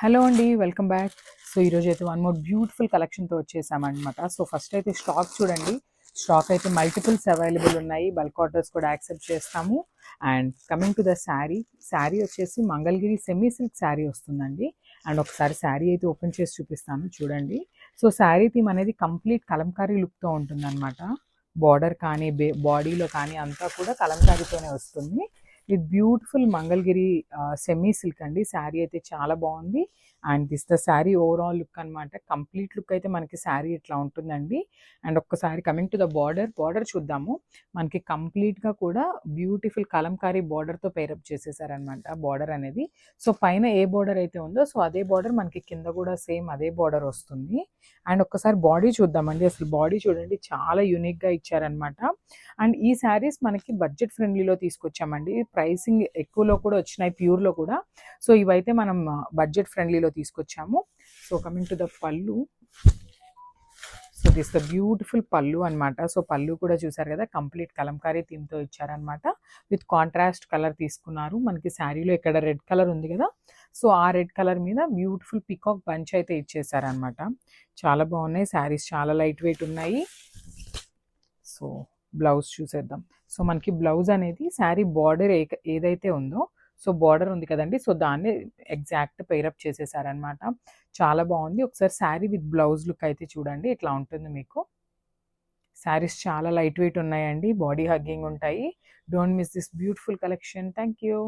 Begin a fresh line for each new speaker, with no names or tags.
Hello అండి. Welcome back. So, ఈరోజైతే one more beautiful కలెక్షన్‌తో వచ్చేసామనమాట. సో, ఫస్ట్ అయితే స్టాక్ చూడండి. స్టాక్ అయితే మల్టిపుల్స్ అవైలబుల్ ఉన్నాయి. బల్క్ ఆర్డర్స్ కూడా యాక్సెప్ట్ చేస్తాము. And coming to the sari. Sari వచ్చేసి మంగళగిరి సెమీ సిల్క్ శారీ వస్తుందండి. అండ్ ఒకసారి శారీ అయితే ఓపెన్ చేసి చూపిస్తాను చూడండి. సో, శారీ థీమ్ అనేది కంప్లీట్ కలంకారీ లుక్‌తో ఉంటుందనమాట. బార్డర్ కానీ, బాడీలో కానీ అంతా కూడా కలంకారీతోనే వస్తుంది. With beautiful Mangalagiri semi silk అండి. శారీ అయితే చాలా బాగుంది. And this the sari overall look అనమాట. కంప్లీట్ లుక్ అయితే మనకి శారీ ఇట్లా ఉంటుందండి. అండ్ ఒక్కసారి కమింగ్ టు ద బార్డర్ చూద్దాము. మనకి కంప్లీట్గా కూడా బ్యూటిఫుల్ కలంకారీ బార్డర్తో పేరప్ చేసేసారనమాట బార్డర్ అనేది. సో పైన ఏ బార్డర్ అయితే ఉందో సో అదే బార్డర్ మనకి కింద కూడా సేమ్ అదే బార్డర్ వస్తుంది. అండ్ ఒక్కసారి బాడీ చూద్దామండి. అసలు బాడీ చూడండి చాలా యూనిక్గా ఇచ్చారనమాట. అండ్ ఈ శారీస్ మనకి బడ్జెట్ ఫ్రెండ్లీలో తీసుకొచ్చామండి. ప్రైసింగ్ ఎక్కువలో కూడా వచ్చినాయి ప్యూర్లో కూడా. సో ఇవైతే మనం బడ్జెట్ ఫ్రెండ్లీలో తీసుకొచ్చాము. సో కమింగ్ టు ద పళ్ళు. సో దిస్ ద బ్యూటిఫుల్ పళ్ళు అనమాట. సో పళ్ళు కూడా చూసారు కదా, కంప్లీట్ కలంకారీ థీమ్తో ఇచ్చారనమాట. విత్ కాంట్రాస్ట్ కలర్ తీసుకున్నారు. మనకి శారీలో ఇక్కడ రెడ్ కలర్ ఉంది కదా, సో ఆ రెడ్ కలర్ మీద బ్యూటిఫుల్ పికాక్ బంచ్ అయితే ఇచ్చేసారనమాట. చాలా బాగున్నాయి శారీస్, చాలా లైట్ వెయిట్ ఉన్నాయి. సో బ్లౌజ్ చూసేద్దాం. సో మనకి బ్లౌజ్ అనేది శారీ బార్డర్ ఏదైతే ఉందో సో బార్డర్ ఉంది కదండి, సో దాన్ని ఎగ్జాక్ట్ పేరప్ చేసేసారనమాట. చాలా బాగుంది. ఒకసారి శారీ విత్ బ్లౌజ్ లుక్ అయితే చూడండి, ఇట్లా ఉంటుంది మీకు. శారీస్ చాలా లైట్ వెయిట్ ఉన్నాయండి, బాడీ హగ్గింగ్ ఉంటాయి. Don't miss this beautiful collection. Thank you.